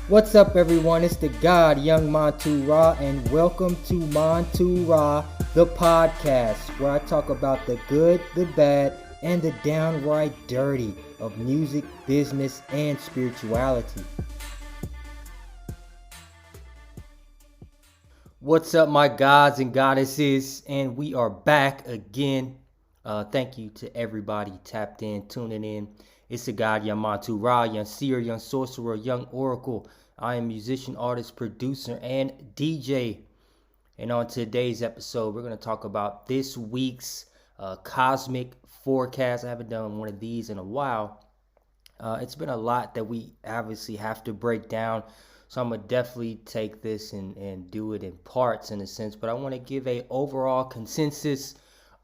What's up, everyone? It's the God, Young Montu-Ra, and welcome to Montu-Ra, the podcast, where I talk about the good, the bad, and the downright dirty of music, business, and spirituality. What's up, my gods and goddesses? And we are back again. Thank you to everybody tapped in, tuning in. It's the God, Young Montu-Ra, Young Seer, Young Sorcerer, Young Oracle. I am musician, artist, producer, and DJ. And on today's episode, we're going to talk about this week's cosmic forecast. I haven't done one of these in a while. It's been a lot that we obviously have to break down. So I'm going to definitely take this and do it in parts in a sense. But I want to give a overall consensus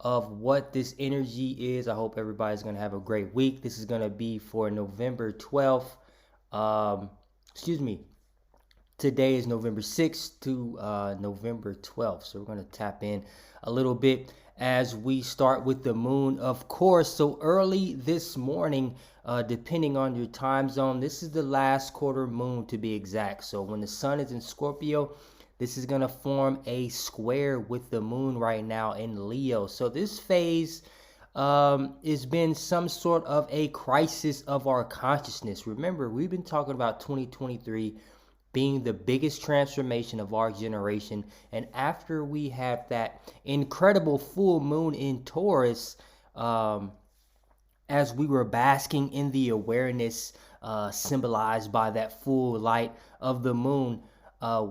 of what this energy is. I hope everybody's going to have a great week. This is going to be for November 12th. Today is November 6th to November 12th. So we're going to tap in a little bit as we start with the moon, of course. So early this morning, depending on your time zone, this is the last quarter moon to be exact. So when the sun is in Scorpio, this is going to form a square with the moon right now in Leo. So this phase has been some sort of a crisis of our consciousness. Remember, we've been talking about 2023 being the biggest transformation of our generation. And after we have that incredible full moon in Taurus, as we were basking in the awareness symbolized by that full light of the moon,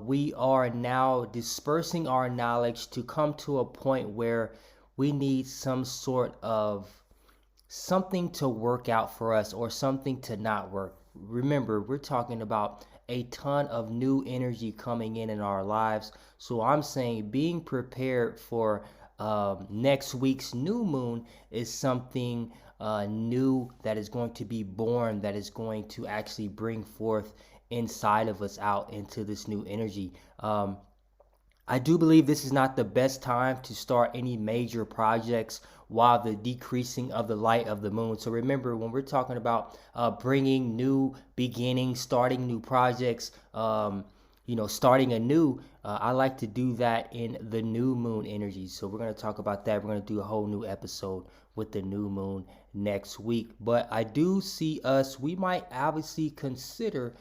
we are now dispersing our knowledge to come to a point where we need some sort of something to work out for us or something to not work. Remember, we're talking about a ton of new energy coming in our lives. So I'm saying being prepared for next week's new moon is something new that is going to be born, that is going to actually bring forth inside of us out into this new energy. I do believe this is not the best time to start any major projects while the decreasing of the light of the moon. So remember, when we're talking about bringing new beginnings, starting new projects, starting anew, I like to do that in the new moon energy. So we're going to talk about that. We're going to do a whole new episode with the new moon next week. But I do see we might obviously consider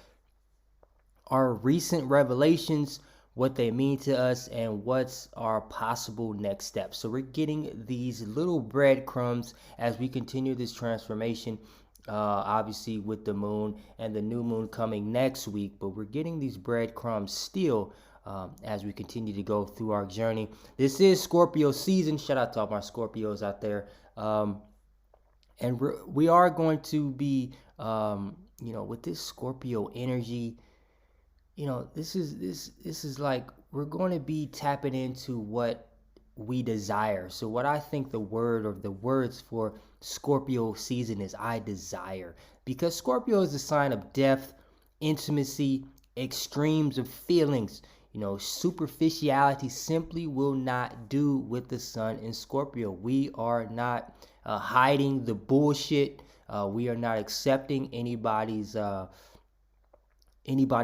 our recent revelations, what they mean to us, and what's our possible next steps. So we're getting these little breadcrumbs as we continue this transformation, obviously with the moon and the new moon coming next week, but we're getting these breadcrumbs still as we continue to go through our journey. This is Scorpio season. Shout out to all my Scorpios out there. And we are going to be, with this Scorpio energy, this is like we're going to be tapping into what we desire. So what I think the word or the words for Scorpio season is I desire, because Scorpio is a sign of depth, intimacy, extremes of feelings. Superficiality simply will not do with the sun in Scorpio. We are not hiding the bullshit. We are not accepting anybody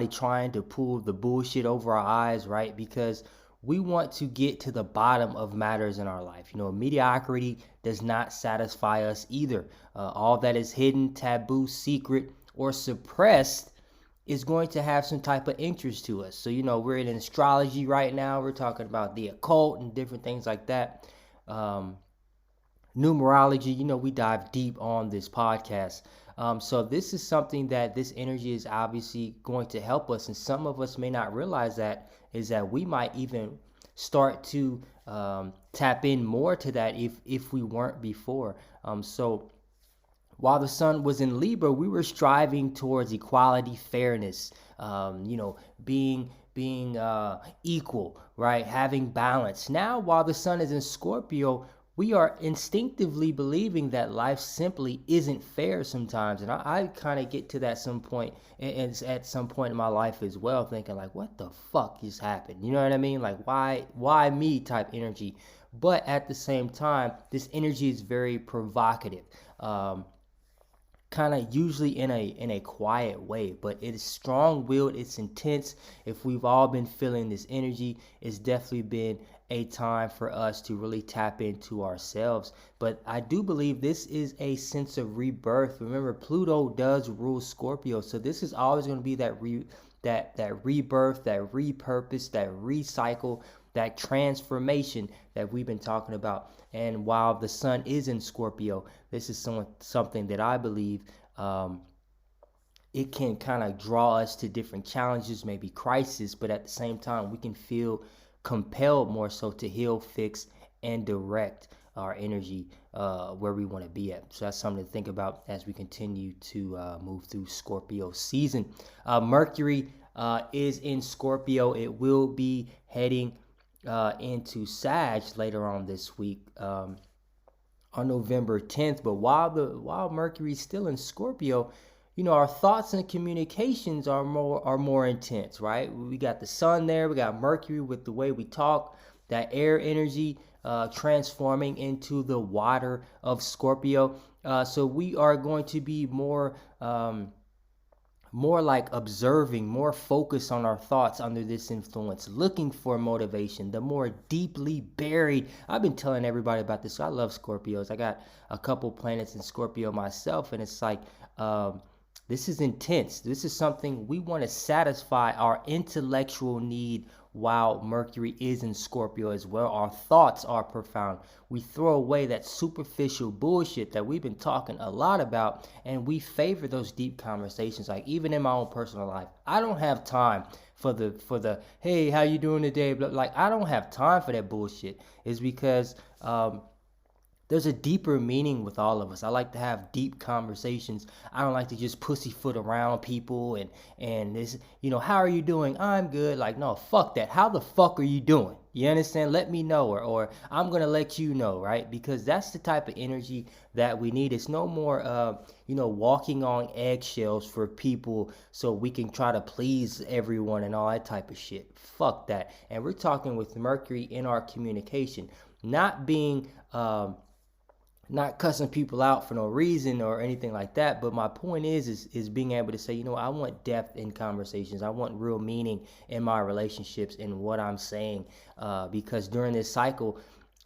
trying to pull the bullshit over our eyes, right? Because we want to get to the bottom of matters in our life. Mediocrity does not satisfy us either. All that is hidden, taboo, secret, or suppressed is going to have some type of interest to us. So, we're in astrology right now. We're talking about the occult and different things like that. Numerology, we dive deep on this podcast. So this is something that this energy is obviously going to help us. And some of us may not realize that is that we might even start to tap in more to that if we weren't before. So while the sun was in Libra, we were striving towards equality, fairness, being equal, right? Having balance. Now, while the sun is in Scorpio, we are instinctively believing that life simply isn't fair sometimes. And I kind of get to that some point, and at some point in my life as well, thinking like, what the fuck just happened? You know what I mean? Like, why me type energy? But at the same time, this energy is very provocative. kind of usually in a quiet way, but it is strong-willed, it's intense. If we've all been feeling this energy, it's definitely been a time for us to really tap into ourselves. But I do believe this is a sense of rebirth. Remember, Pluto does rule Scorpio, so this is always going to be that rebirth, that repurpose, that recycle, that transformation that we've been talking about. And while the sun is in Scorpio, this is something that I believe it can kind of draw us to different challenges, maybe crisis, but at the same time, we can feel compelled more so to heal, fix, and direct our energy where we want to be at. So that's something to think about as we continue to move through Scorpio season. Mercury is in Scorpio. It will be heading into Sag later on this week. On November 10th. But while Mercury's still in Scorpio, our thoughts and communications are more intense, right? We got the sun there, we got Mercury with the way we talk, that air energy transforming into the water of Scorpio. So we are going to be more like observing, more focused on our thoughts under this influence, looking for motivation, the more deeply buried. I've been telling everybody about this. So I love Scorpios. I got a couple planets in Scorpio myself, and it's like, this is intense. This is something we want to satisfy our intellectual need while Mercury is in Scorpio as well. Our thoughts are profound. We throw away that superficial bullshit that we've been talking a lot about, and we favor those deep conversations. Like, even in my own personal life, I don't have time for the hey, how you doing today? But like, I don't have time for that bullshit. It's because there's a deeper meaning with all of us. I like to have deep conversations. I don't like to just pussyfoot around people and this, how are you doing? I'm good. Like, no, fuck that. How the fuck are you doing? You understand? Let me know, or I'm gonna let you know, right? Because that's the type of energy that we need. It's no more walking on eggshells for people so we can try to please everyone and all that type of shit. Fuck that. And we're talking with Mercury in our communication, not being not cussing people out for no reason or anything like that. But my point is being able to say, I want depth in conversations. I want real meaning in my relationships and what I'm saying, because during this cycle,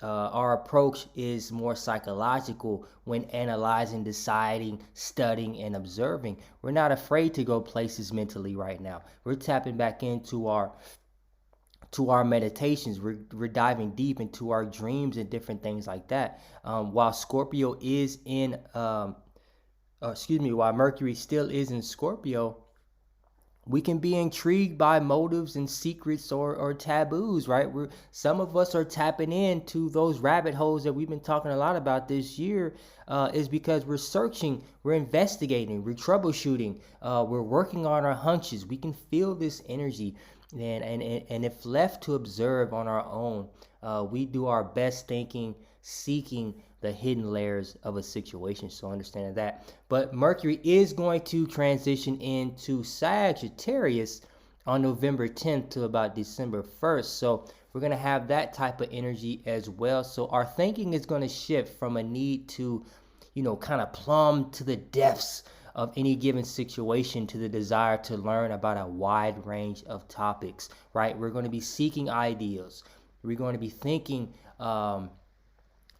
our approach is more psychological when analyzing, deciding, studying, and observing. We're not afraid to go places mentally right now. We're tapping back into our meditations. We're diving deep into our dreams and different things like that. While Scorpio is in, while Mercury still is in Scorpio, we can be intrigued by motives and secrets or taboos, right? Some of us are tapping into those rabbit holes that we've been talking a lot about this year, is because we're searching, we're investigating, we're troubleshooting, we're working on our hunches. We can feel this energy. And if left to observe on our own, we do our best thinking, seeking the hidden layers of a situation. So understand that. But Mercury is going to transition into Sagittarius on November 10th to about December 1st. So we're going to have that type of energy as well. So our thinking is going to shift from a need to, kind of plumb to the depths of any given situation to the desire to learn about a wide range of topics, right? We're going to be seeking ideas. We're going to be thinking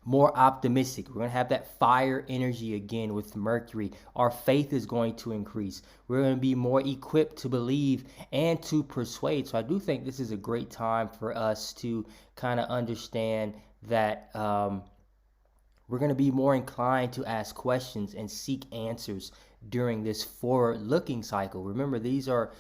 more optimistic. We're going to have that fire energy again with Mercury. Our faith is going to increase. We're going to be more equipped to believe and to persuade. So I do think this is a great time for us to kind of understand that we're going to be more inclined to ask questions and seek answers during this forward-looking cycle. Remember, these are,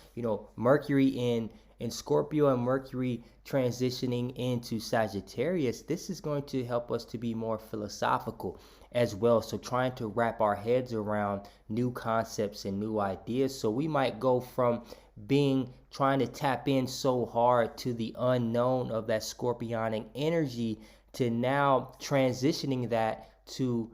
Mercury in Scorpio and Mercury transitioning into Sagittarius. This is going to help us to be more philosophical as well. So trying to wrap our heads around new concepts and new ideas. So we might go from trying to tap in so hard to the unknown of that scorpionic energy to now transitioning that to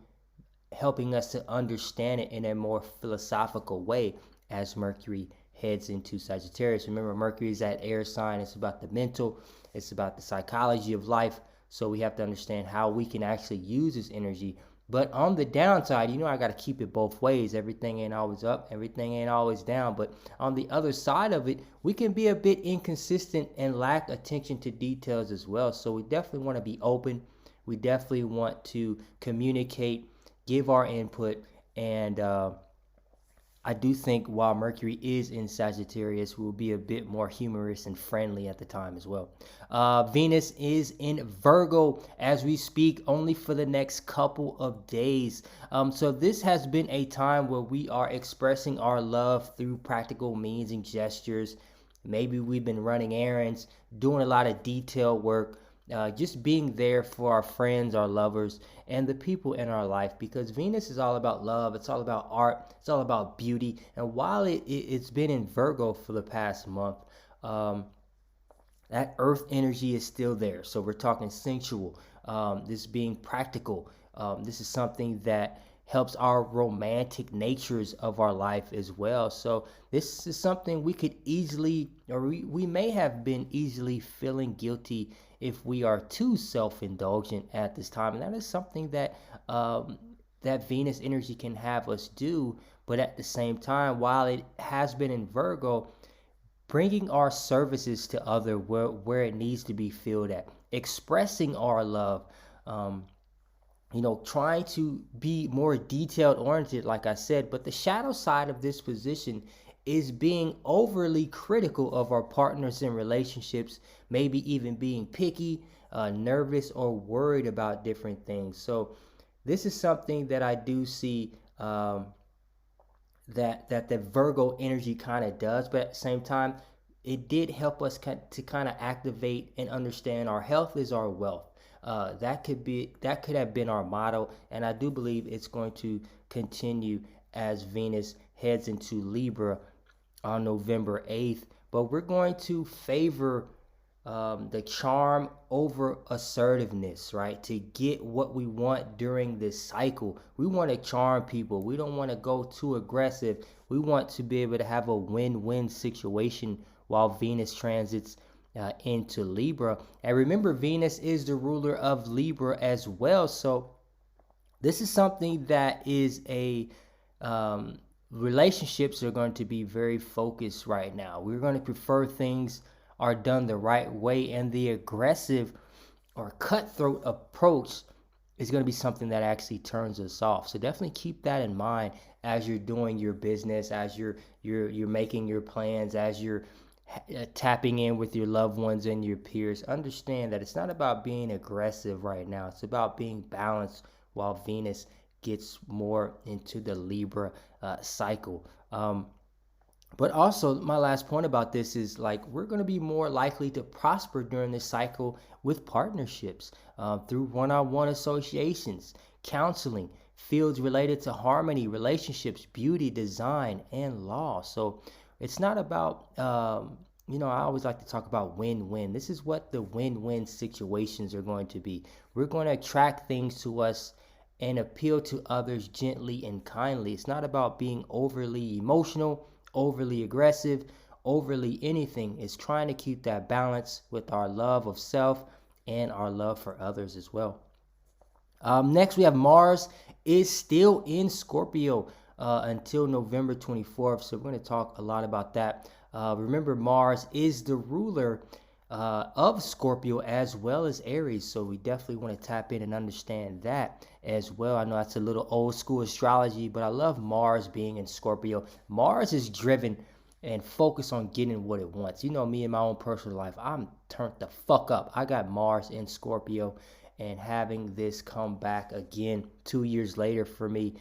helping us to understand it in a more philosophical way as Mercury heads into Sagittarius. Remember, Mercury is that air sign. It's about the mental. It's about the psychology of life. So we have to understand how we can actually use this energy But on the downside, I got to keep it both ways. Everything ain't always up, everything ain't always down. But on the other side of it, we can be a bit inconsistent and lack attention to details as well. So we definitely want to be open. We definitely want to communicate, give our input, and I do think while Mercury is in Sagittarius, we'll be a bit more humorous and friendly at the time as well. Venus is in Virgo as we speak, only for the next couple of days. So this has been a time where we are expressing our love through practical means and gestures. Maybe we've been running errands, doing a lot of detail work, just being there for our friends, our lovers, and the people in our life, because Venus is all about love. It's all about art. It's all about beauty. And while it's been in Virgo for the past month, um, that earth energy is still there. So we're talking sensual, this being practical. This is something that helps our romantic natures of our life as well. So this is something we could easily, or we may have been easily feeling guilty if we are too self-indulgent at this time. And that is something that that Venus energy can have us do. But at the same time, while it has been in Virgo, bringing our services to other where it needs to be filled at, expressing our love, um, trying to be more detailed oriented, like I said. But the shadow side of this position is being overly critical of our partners in relationships, maybe even being picky, nervous, or worried about different things. So this is something that I do see, that the Virgo energy kind of does, but at the same time, it did help us to kind of activate and understand our health is our wealth. That could have been our motto, and I do believe it's going to continue as Venus heads into Libra on November 8th. But we're going to favor the charm over assertiveness, right? To get what we want during this cycle. We want to charm people. We don't want to go too aggressive. We want to be able to have a win-win situation while Venus transits into Libra. And remember, Venus is the ruler of Libra as well. So this is something that is relationships are going to be very focused right now. We're going to prefer things are done the right way, and the aggressive or cutthroat approach is going to be something that actually turns us off. So definitely keep that in mind as you're doing your business, as you're making your plans, as you're tapping in with your loved ones and your peers. Understand that it's not about being aggressive right now. It's about being balanced while Venus gets more into the Libra cycle. But also, my last point about this is, like, we're going to be more likely to prosper during this cycle with partnerships, through one-on-one associations, counseling, fields related to harmony, relationships, beauty, design, and law. So it's not about, I always like to talk about win-win. This is what the win-win situations are going to be. We're going to attract things to us and appeal to others gently and kindly. It's not about being overly emotional, overly aggressive, overly anything. Is trying to keep that balance with our love of self and our love for others as well. Next, we have Mars is still in Scorpio until November 24th. So we're going to talk a lot about that. Remember, Mars is the ruler of Scorpio as well as Aries. So we definitely want to tap in and understand that as well. I know that's a little old school astrology, but I love Mars being in Scorpio. Mars is driven and focused on getting what it wants. Me in my own personal life, I'm turned the fuck up. I got Mars in Scorpio, and having this come back again 2 years later for me,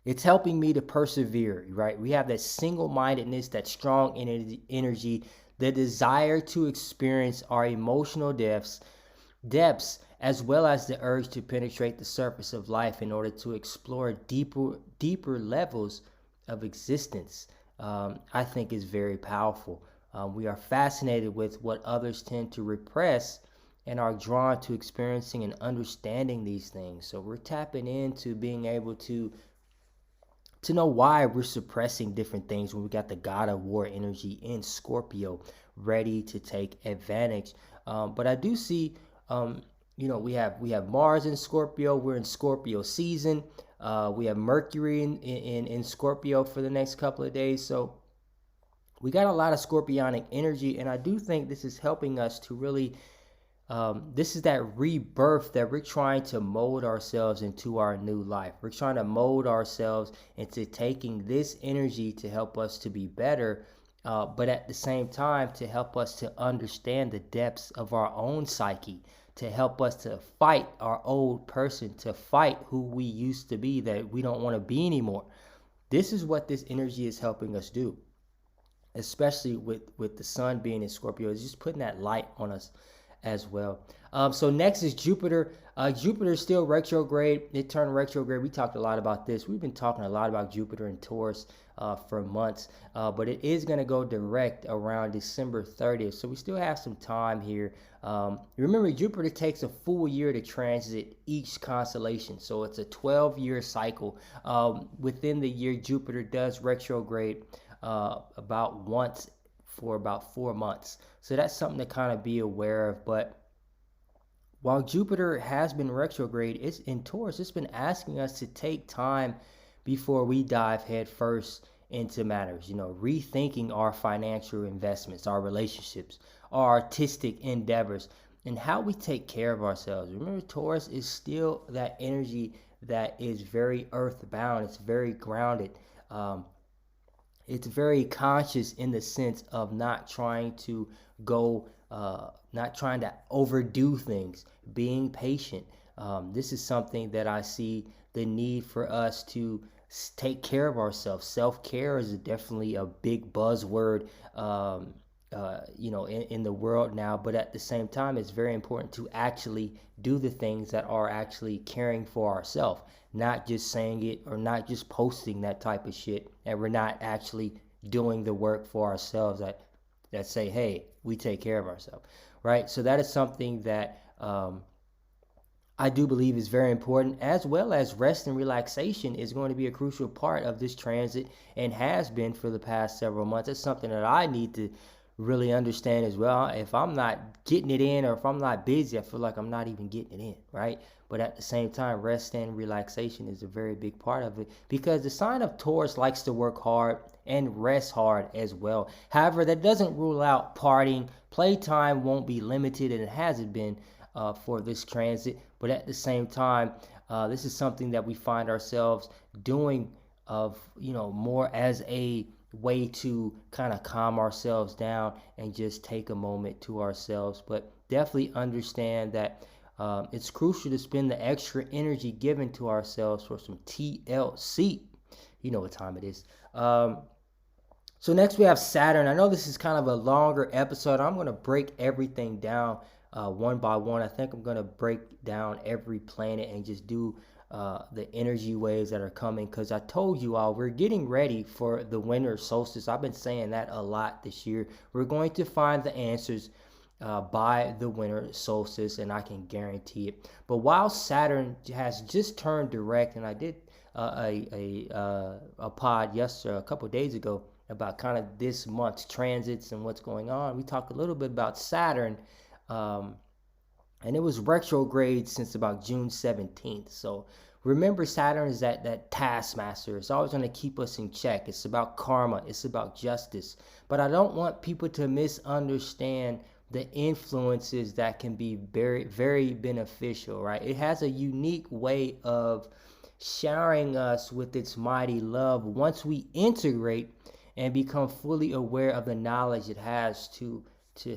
it's helping me to persevere, right? We have that single-mindedness, that strong energy, the desire to experience our emotional depths, as well as the urge to penetrate the surface of life in order to explore deeper levels of existence. I think is very powerful. We are fascinated with what others tend to repress and are drawn to experiencing and understanding these things. So we're tapping into being able to know why we're suppressing different things when we got the God of War energy in Scorpio ready to take advantage. But I do see we have Mars in Scorpio. We're in Scorpio season. We have Mercury in Scorpio for the next couple of days. So we got a lot of scorpionic energy, and I do think this is helping us to really this is that rebirth that we're trying to mold ourselves into our new life. We're trying to mold ourselves into taking this energy to help us to be better, but at the same time to help us to understand the depths of our own psyche, to help us to fight our old person, to fight who we used to be that we don't want to be anymore. This is what this energy is helping us do, especially with the sun being in Scorpio. It's just putting that light on us as well. So next is Jupiter. Jupiter is still retrograde. It turned retrograde. We talked a lot about this. We've been talking a lot about Jupiter and Taurus for months, but it is going to go direct around December 30th. So we still have some time here. Remember, Jupiter takes a full year to transit each constellation. So it's a 12-year cycle. Within the year, Jupiter does retrograde about once for about 4 months. So that's something to kind of be aware of. But while Jupiter has been retrograde, it's in Taurus, it's been asking us to take time before we dive head first into matters, rethinking our financial investments, our relationships, our artistic endeavors, and how we take care of ourselves. Remember, Taurus is still that energy that is very earthbound. It's very grounded. It's very conscious in the sense of not trying to not trying to overdo things, being patient. This is something that I see the need for us to take care of ourselves. Self-care is definitely a big buzzword, in the world now, but at the same time, it's very important to actually do the things that are actually caring for ourselves, not just saying it or not just posting that type of shit, and we're not actually doing the work for ourselves that say, hey, we take care of ourselves, right? So that is something that I do believe is very important, as well as rest and relaxation is going to be a crucial part of this transit and has been for the past several months. It's something that I need to really understand as well. If I'm not getting it in, or if I'm not busy, I feel like I'm not even getting it in, right? But at the same time, rest and relaxation is a very big part of it, because the sign of Taurus likes to work hard and rest hard as well. However, that doesn't rule out partying. Playtime won't be limited, and it hasn't been for this transit. But at the same time, this is something that we find ourselves doing more as a way to kind of calm ourselves down and just take a moment to ourselves. But definitely understand that it's crucial to spend the extra energy given to ourselves for some TLC. You know what time it is. So next we have Saturn. I know this is kind of a longer episode. I'm going to break everything down one by one. I think I'm going to break down every planet and just do the energy waves that are coming, because I told you all we're getting ready for the winter solstice. I've been saying that a lot this year. We're going to find the answers by the winter solstice, and I can guarantee it. But while Saturn has just turned direct, and I did a pod yesterday, a couple of days ago, about kind of this month's transits and what's going on. We talked a little bit about Saturn, and it was retrograde since about June 17th. So remember, Saturn is that taskmaster. It's always going to keep us in check. It's about karma. It's about justice. But I don't want people to misunderstand the influences that can be very, very beneficial, right? It has a unique way of showering us with its mighty love once we integrate and become fully aware of the knowledge it has to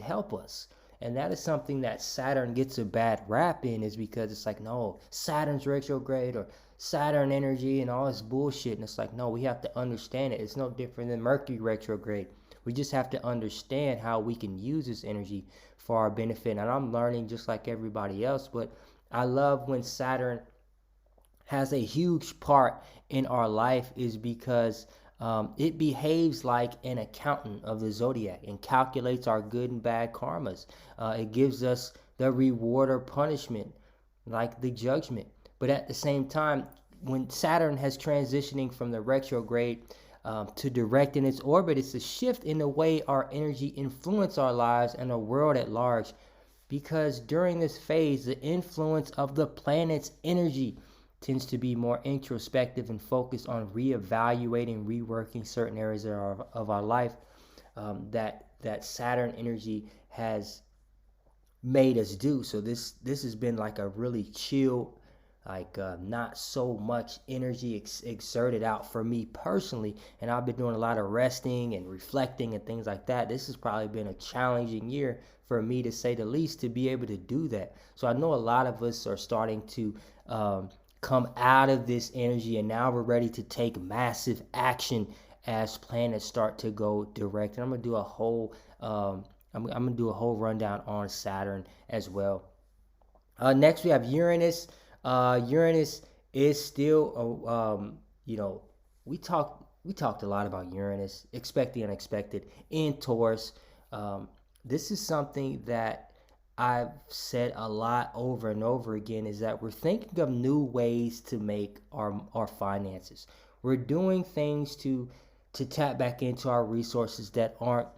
help us. And that is something that Saturn gets a bad rap in, is because it's like, no, Saturn's retrograde or Saturn energy and all this bullshit. And it's like, no, we have to understand it. It's no different than Mercury retrograde. We just have to understand how we can use this energy for our benefit. And I'm learning just like everybody else, but I love when Saturn has a huge part in our life, is because it behaves like an accountant of the zodiac and calculates our good and bad karmas. It gives us the reward or punishment, like the judgment. But at the same time, when Saturn has transitioning from the retrograde to direct in its orbit, it's a shift in the way our energy influence our lives and the world at large. because during this phase, the influence of the planet's energy tends to be more introspective and focused on reevaluating, reworking certain areas of our life that Saturn energy has made us do. So this has been like a really chill, like not so much energy exerted out for me personally, and I've been doing a lot of resting and reflecting and things like that. This has probably been a challenging year for me, to say the least, to be able to do that. So I know a lot of us are starting to come out of this energy, and now we're ready to take massive action as planets start to go direct. And I'm gonna do a whole I'm gonna do a whole rundown on Saturn as well. Next, we have Uranus. Uranus is still, you know, we talked a lot about Uranus, expect the unexpected in Taurus. This is something that I've said a lot over and over again, is that we're thinking of new ways to make our finances. We're doing things to tap back into our resources that aren't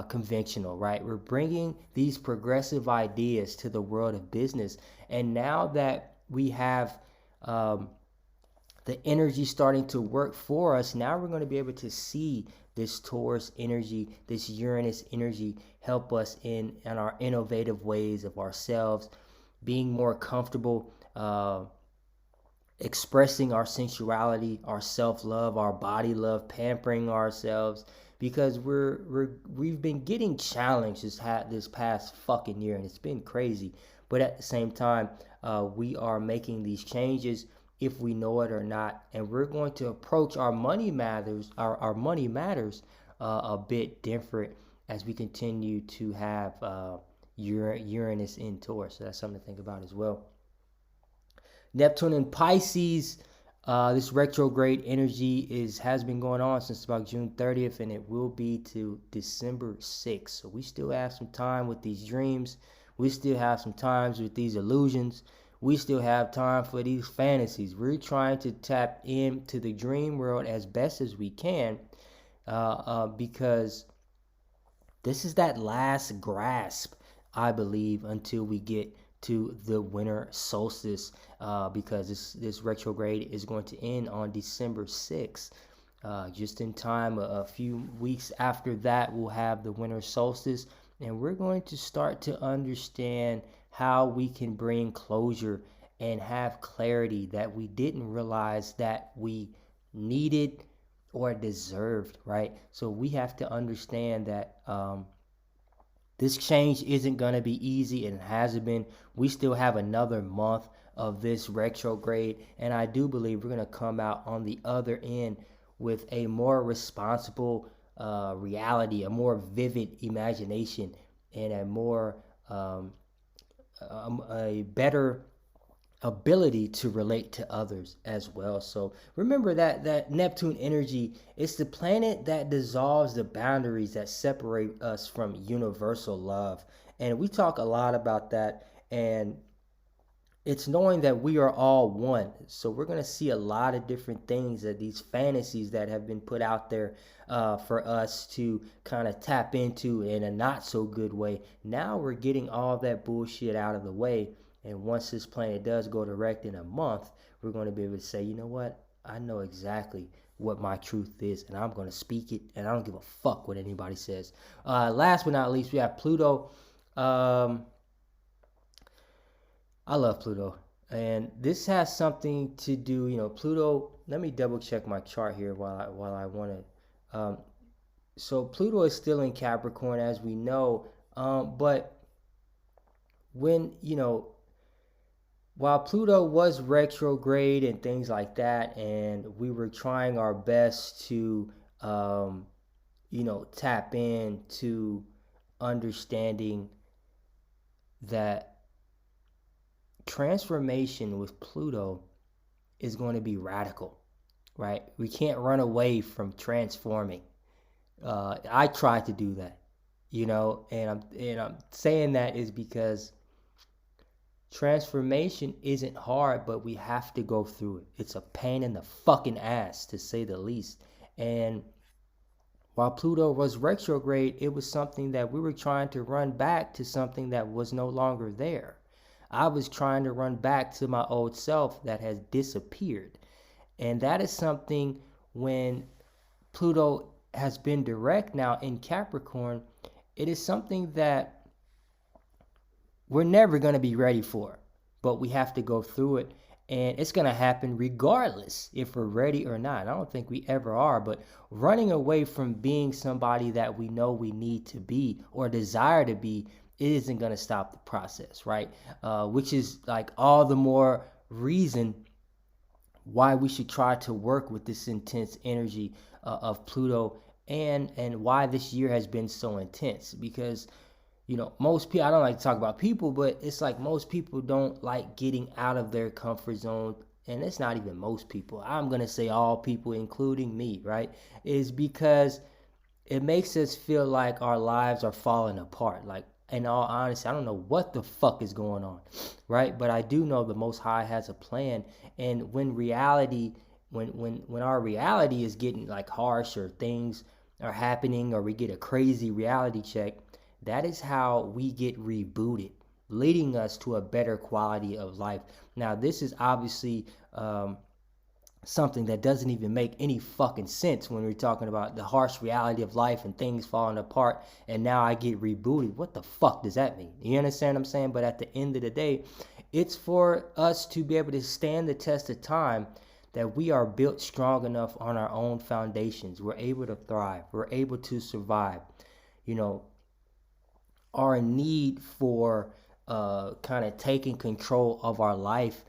conventional, right? We're bringing these progressive ideas to the world of business. And now that we have the energy starting to work for us, now we're going to be able to see this Taurus energy, this Uranus energy help us in our innovative ways of ourselves, being more comfortable, expressing our sensuality, our self-love, our body love, pampering ourselves, because we've been getting challenged this past fucking year, and it's been crazy. But at the same time, we are making these changes, if we know it or not, and we're going to approach our money matters, our money matters, a bit different as we continue to have Uranus in Taurus. So that's something to think about as well. Neptune in Pisces, this retrograde energy has been going on since about June 30th, and it will be to December 6th. So we still have some time with these dreams. We still have some times with these illusions. We still have time for these fantasies. We're trying to tap into the dream world as best as we can, because this is that last grasp, I believe, until we get to the winter solstice, because this retrograde is going to end on December 6th. Just in time, a few weeks after that, we'll have the winter solstice, and we're going to start to understand how we can bring closure and have clarity that we didn't realize that we needed or deserved, right? So we have to understand that this change isn't going to be easy, and it hasn't been. We still have another month of this retrograde, and I do believe we're going to come out on the other end with a more responsible reality, a more vivid imagination, and a better ability to relate to others as well. So remember that Neptune energy is the planet that dissolves the boundaries that separate us from universal love. And we talk a lot about that, and it's knowing that we are all one. So we're going to see a lot of different things, that these fantasies that have been put out there for us to kind of tap into in a not so good way. Now we're getting all that bullshit out of the way, and once this planet does go direct in a month, we're going to be able to say, you know what? I know exactly what my truth is, and I'm going to speak it, and I don't give a fuck what anybody says. Last but not least, we have Pluto. I love Pluto. And this has something to do, Pluto. Let me double check my chart here while I want to. So Pluto is still in Capricorn, as we know. But when, while Pluto was retrograde and things like that, and we were trying our best to, tap into understanding that transformation with Pluto is going to be radical, right? We can't run away from transforming. I tried to do that, and I'm saying that is because transformation isn't hard, but we have to go through it. It's a pain in the fucking ass, to say the least. And While Pluto was retrograde, it was something that we were trying to run back to something that was no longer there. I was trying to run back to my old self that has disappeared. And that is something when Pluto has been direct now in Capricorn, it is something that we're never going to be ready for, but we have to go through it. And it's going to happen regardless if we're ready or not. I don't think we ever are, but running away from being somebody that we know we need to be or desire to be, it isn't going to stop the process, right? Which is like all the more reason why we should try to work with this intense energy of Pluto, and why this year has been so intense. Because most people, I don't like to talk about people, but it's like most people don't like getting out of their comfort zone. And it's not even most people. I'm going to say all people, including me, right? Is because it makes us feel like our lives are falling apart. Like, in all honesty, I don't know what the fuck is going on, right? But I do know the Most High has a plan. And when reality, when our reality is getting like harsh, or things are happening, or we get a crazy reality check, that is how we get rebooted, leading us to a better quality of life. Now, this is obviously something that doesn't even make any fucking sense when we're talking about the harsh reality of life and things falling apart, and now I get rebooted. What the fuck does that mean? You understand what I'm saying? But at the end of the day, it's for us to be able to stand the test of time, that we are built strong enough on our own foundations. We're able to thrive. We're able to survive. Our need for kind of taking control of our life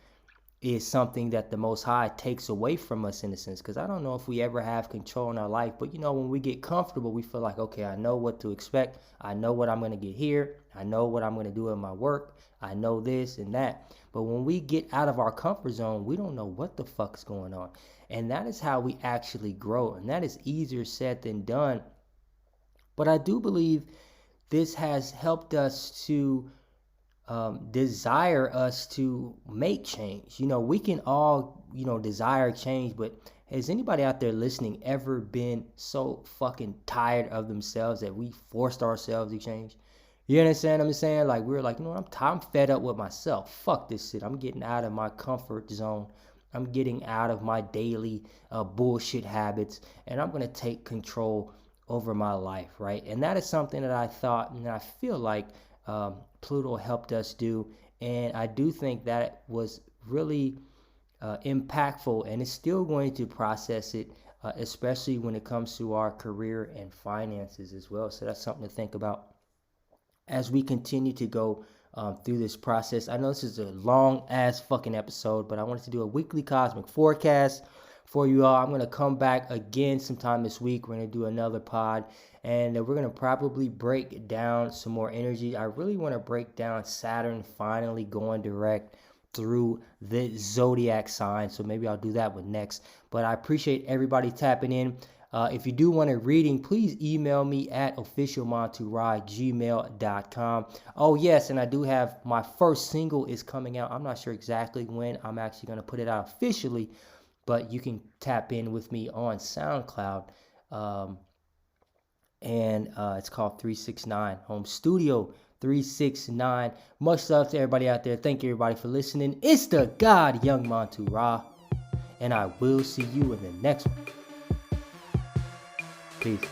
is something that the Most High takes away from us, in a sense. Because I don't know if we ever have control in our life, but when we get comfortable, we feel like, okay, I know what to expect. I know what I'm going to get here. I know what I'm going to do in my work. I know this and that. But when we get out of our comfort zone, we don't know what the fuck's going on. And that is how we actually grow. And that is easier said than done. But I do believe this has helped us to desire us to make change. We can all, desire change, but has anybody out there listening ever been so fucking tired of themselves that we forced ourselves to change? You understand what I'm saying? Like, we're like, I'm fed up with myself. Fuck this shit. I'm getting out of my comfort zone. I'm getting out of my daily bullshit habits, and I'm going to take control over my life, right? And that is something that I thought, and I feel like Pluto helped us do. And I do think that was really impactful, and it's still going to process it, especially when it comes to our career and finances as well. So that's something to think about as we continue to go through this process. I know this is a long ass fucking episode, but I wanted to do a weekly cosmic forecast for you all. I'm going to come back again sometime this week. We're going to do another pod, and we're going to probably break down some more energy. I really want to break down Saturn finally going direct through the zodiac sign, so maybe I'll do that one next. But I appreciate everybody tapping in. If you do want a reading, please email me at officialmontu@gmail.com. Oh yes, and I do have my first single is coming out. I'm not sure exactly when I'm actually going to put it out officially, but you can tap in with me on SoundCloud. And it's called 369 Home Studio 369. Much love to everybody out there. Thank you, everybody, for listening. It's the God Young Montu-Ra, and I will see you in the next one. Peace.